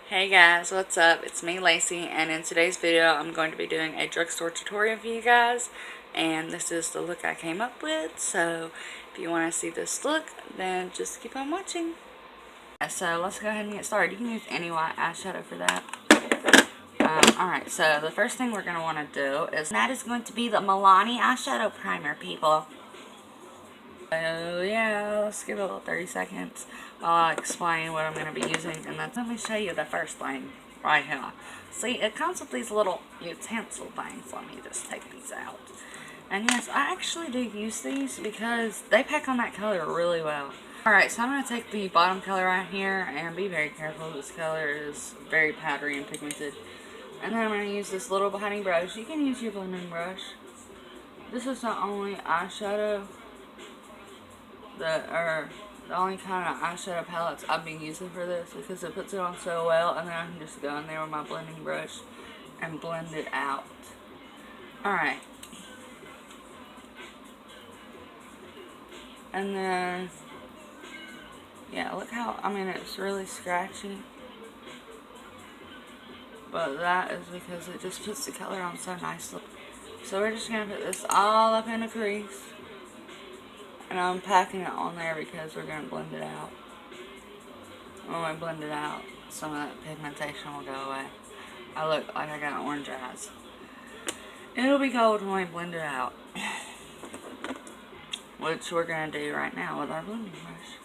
Hey guys, what's up? It's me, Lacey, and in today's video I'm going to be doing a drugstore tutorial for you guys, and this is the look I came up with. So if you want to see this look, then just keep on watching. So let's go ahead and get started. You can use any white eyeshadow for that. Alright, so the first thing we're going to want to do is, that is going to be the Milani eyeshadow primer, people. So yeah, let's give it a little 30 seconds while I explain what I'm going to be using, and then let me show you the first thing right here. See, it comes with these little utensil things. Let me just take these out. And yes, I actually do use these because they pack on that color really well. Alright, so I'm going to take the bottom color right here, and be very careful. This color is very powdery and pigmented. And then I'm going to use this little blending brush. You can use your blending brush. This is the only eyeshadow the only kind of eyeshadow palettes I've been using for this, because it puts it on so well, and then I can just go in there with my blending brush and blend it out. Alright. And then, yeah, look how, I mean, it's really scratchy. But that is because it just puts the color on so nicely. So we're just going to put this all up in the crease. And I'm packing it on there because we're going to blend it out. When we blend it out, some of that pigmentation will go away. I look like I got orange eyes. It'll be gold when we blend it out. Which we're going to do right now with our blending brush.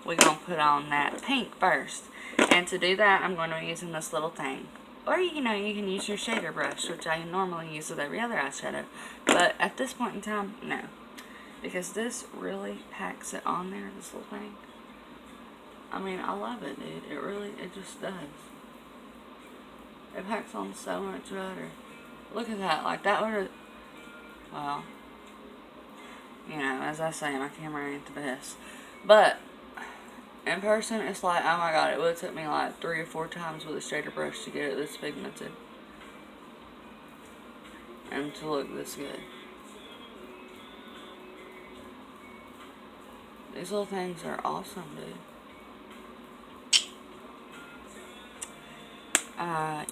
We're going to put on that pink first. And to do that, I'm going to be using this little thing. Or, you know, you can use your shader brush, which I normally use with every other eyeshadow. But at this point in time, no. Because this really packs it on there, this little thing. I mean, I love it, dude. It just does. It packs on so much better. Look at that. Like, that would have, well, you know, as I say, my camera ain't the best. But in person, it's like, oh my god, it would have took me like 3 or 4 times with a shader brush to get it this pigmented. And to look this good. These little things are awesome, dude.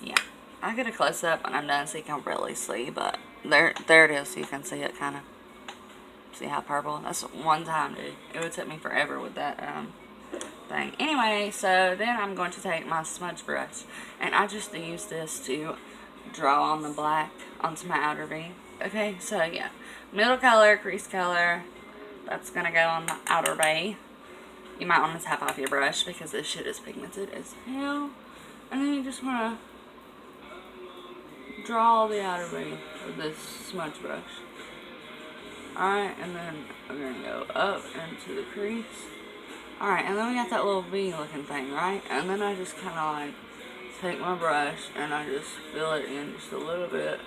Yeah. I get a close up and I'm done so you can really see, but there it is, so you can see it kind of. See how purple? That's one time, dude. It would take me forever with that, thing. Anyway, so then I'm going to take my smudge brush, and I just use this to draw on the black onto my outer V. Okay, so yeah, middle color, crease color, that's gonna go on the outer V. You might want to tap off your brush because this shit is pigmented as hell. And then you just want to draw the outer V with this smudge brush. Alright, and then we're gonna go up into the crease. Alright, and then we got that little V looking thing, right? And then I just kind of like take my brush and I just fill it in just a little bit,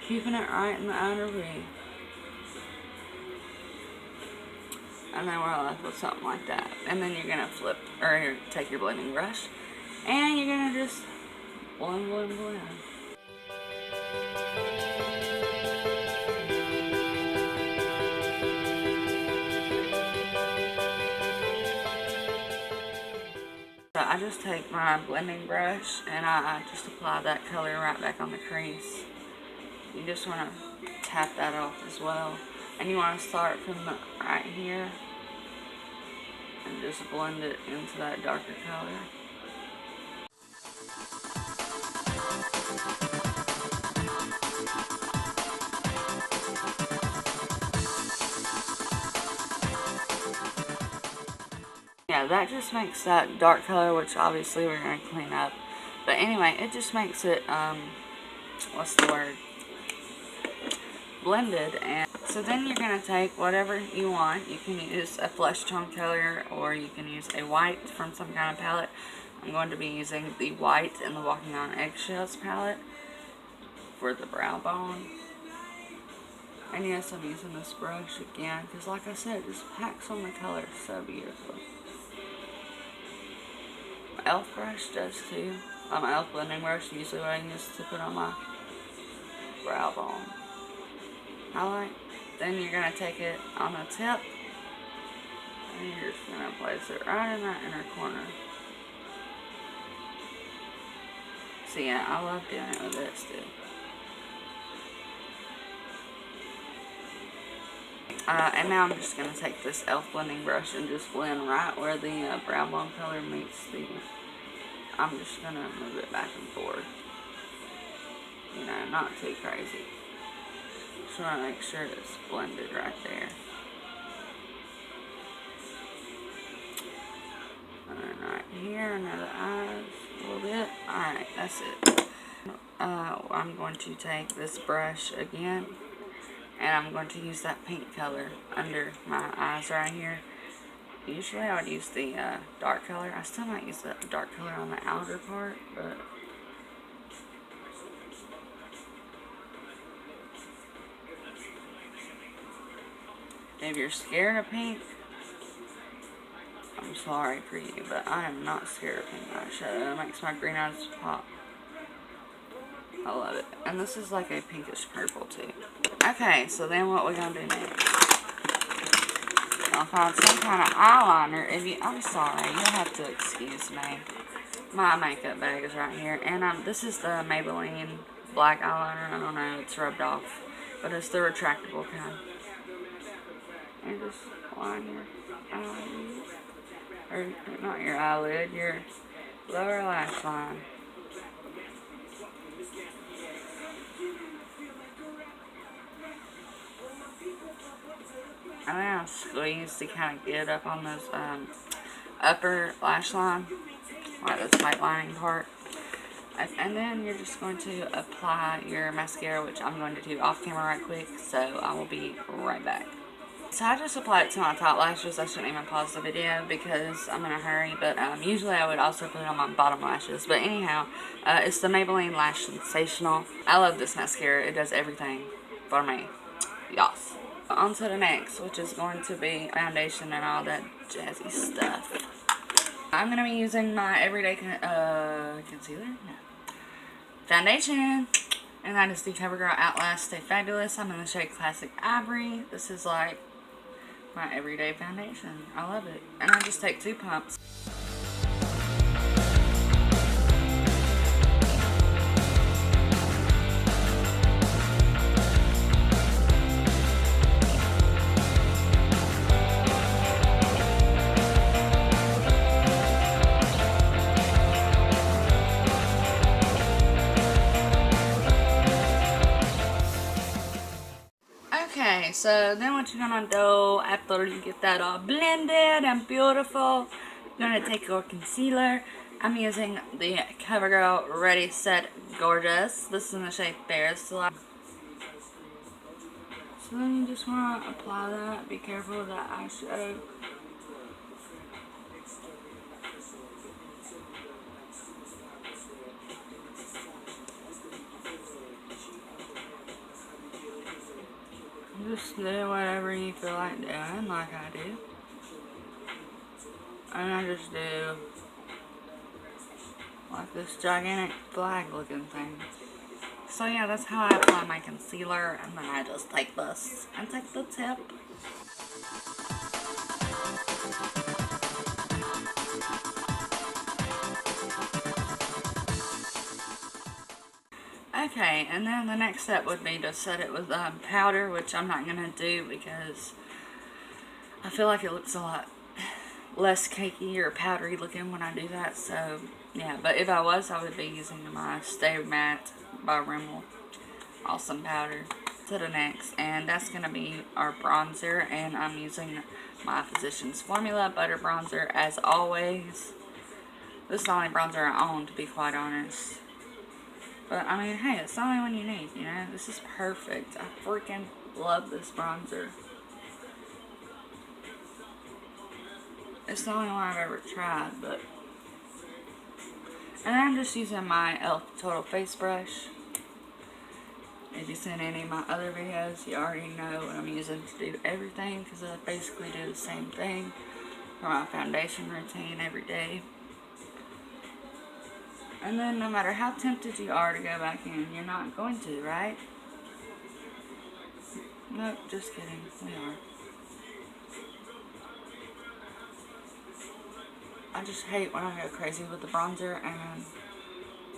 keeping it right in the outer V. And then we're left with something like that. And then you're gonna flip, or take your blending brush, and you're gonna just blend, blend, blend. So I just take my blending brush and I just apply that color right back on the crease. You just want to tap that off as well. And you want to start from the right here and just blend it into that darker color. Yeah, that just makes that dark color, which obviously we're going to clean up. But anyway, it just makes it, what's the word? Blended. And so then you're going to take whatever you want. You can use a flesh tone color, or you can use a white from some kind of palette. I'm going to be using the white in the Walking on Eggshells palette for the brow bone. And yes, I'm using this brush again because, like I said, it just packs on the color so beautifully. My e.l.f. brush does too. My e.l.f. blending brush, usually what I use to put on my brow bone highlight. Then you're going to take it on the tip and you're just going to place it right in that inner corner. So yeah, I love doing it with this too. And now I'm just going to take this e.l.f. blending brush and just blend right where the brow bone color meets the... I'm just going to move it back and forth. You know, not too crazy. Just want to make sure it's blended right there. And then right here under the eyes a little bit. Alright, that's it. I'm going to take this brush again. And I'm going to use that pink color under my eyes right here. Usually I would use the dark color. I still might use the dark color on the outer part, but... if you're scared of pink, I'm sorry for you, but I am not scared of pink eyeshadow. It makes my green eyes pop. I love it. And this is like a pinkish purple too. Okay, so then what we're going to do next. I'll find some kind of eyeliner. I'm sorry, you'll have to excuse me. My makeup bag is right here. And this is the Maybelline black eyeliner. I don't know, it's rubbed off. But it's the retractable kind. And just line your eyelid. Or not your eyelid, your lower lash line. And then I'll squeeze to kind of get up on those upper lash line, like the tight lining part. And then you're just going to apply your mascara, which I'm going to do off camera right quick, so I will be right back. So I just applied it to my top lashes. I shouldn't even pause the video because I'm in a hurry, but usually I would also put it on my bottom lashes. But anyhow, it's the Maybelline Lash Sensational. I love this mascara. It does everything for me. Yas. On to the next, which is going to be foundation and all that jazzy stuff. I'm going to be using my everyday concealer? No. Foundation. And that is the CoverGirl Outlast Stay Fabulous. I'm in the shade Classic Ivory. This is like my everyday foundation. I love it. And I just take 2 pumps. Okay, so then what you're gonna do after you get that all blended and beautiful, you're gonna take your concealer. I'm using the CoverGirl Ready Set Gorgeous. This is in the shade Bears. So then you just want to apply that. Be careful with that eyeshadow. Just do whatever you feel like doing, like I do. And I just do like this gigantic flag looking thing. So yeah, that's how I apply my concealer, and then I just take this and take the tip. Okay, and then the next step would be to set it with powder, which I'm not going to do because I feel like it looks a lot less cakey or powdery looking when I do that. So, yeah, but if I was, I would be using my Stay Matte by Rimmel Awesome Powder to the next. And that's going to be our bronzer, and I'm using my Physicians Formula Butter Bronzer as always. This is the only bronzer I own, to be quite honest. But, I mean, hey, it's the only one you need, you know? This is perfect. I freaking love this bronzer. It's the only one I've ever tried, but... And I'm just using my e.l.f. Total Face Brush. If you've seen any of my other videos, you already know what I'm using to do everything, because I basically do the same thing for my foundation routine every day. And then no matter how tempted you are to go back in, you're not going to, right? Nope, just kidding. We are. I just hate when I go crazy with the bronzer, and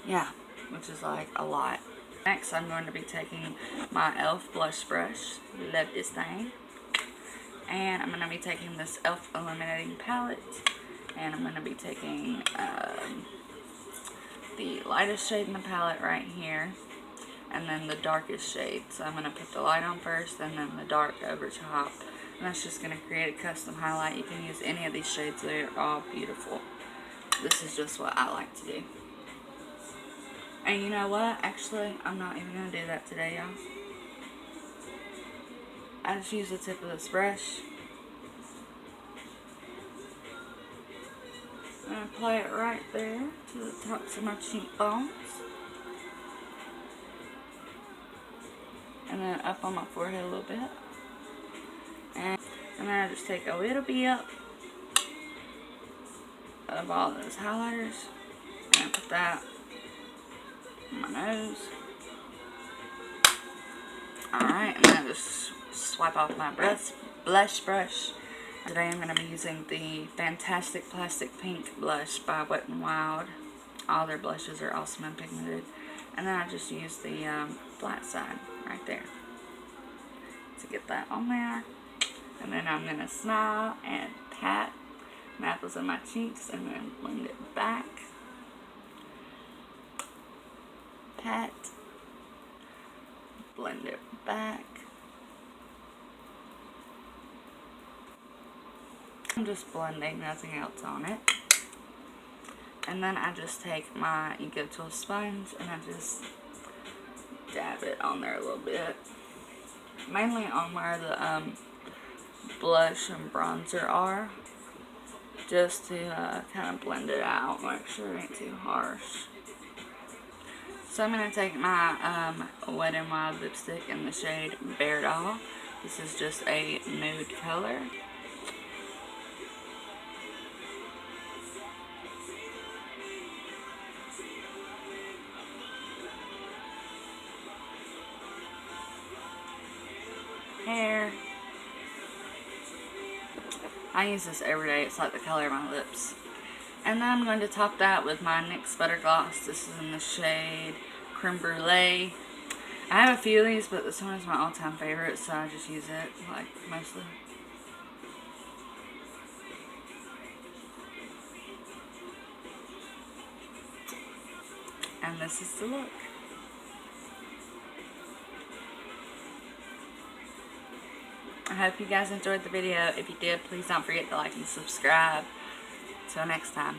yeah, which is like a lot. Next, I'm going to be taking my e.l.f. blush brush. Love this thing. And I'm going to be taking this e.l.f. illuminating palette. And I'm going to be taking the lightest shade in the palette right here. And then the darkest shade. So I'm going to put the light on first, and then the dark over top. And that's just going to create a custom highlight. You can use any of these shades. They're all beautiful. This is just what I like to do. And you know what? Actually, I'm not even going to do that today, y'all. I just use the tip of this brush. I'm going to apply it right there to the tops of my cheekbones. And then up on my forehead a little bit. And then I just take a little bit of all those highlighters and put that on my nose. Alright, and then I just swipe off my blush brush. Today I'm going to be using the Fantastic Plastic Pink blush by Wet n Wild. All their blushes are awesome and pigmented. And then I just use the flat side right there to get that on there. And then I'm going to smile and pat my apples on my cheeks and then blend it back. Pat. Blend it back. I'm just blending, nothing else on it. And then I just take my Ego Tool sponge and I just dab it on there a little bit. Mainly on where the blush and bronzer are. Just to kind of blend it out, make sure it ain't too harsh. So I'm going to take my Wet n Wild lipstick in the shade Bare Doll. This is just a nude color. Hair. I use this every day. It's like the color of my lips. And then I'm going to top that with my NYX Butter Gloss. This is in the shade Creme Brulee. I have a few of these, but this one is my all-time favorite, so I just use it, like, mostly. And this is the look. I hope you guys enjoyed the video. If you did, please don't forget to like and subscribe. Till next time.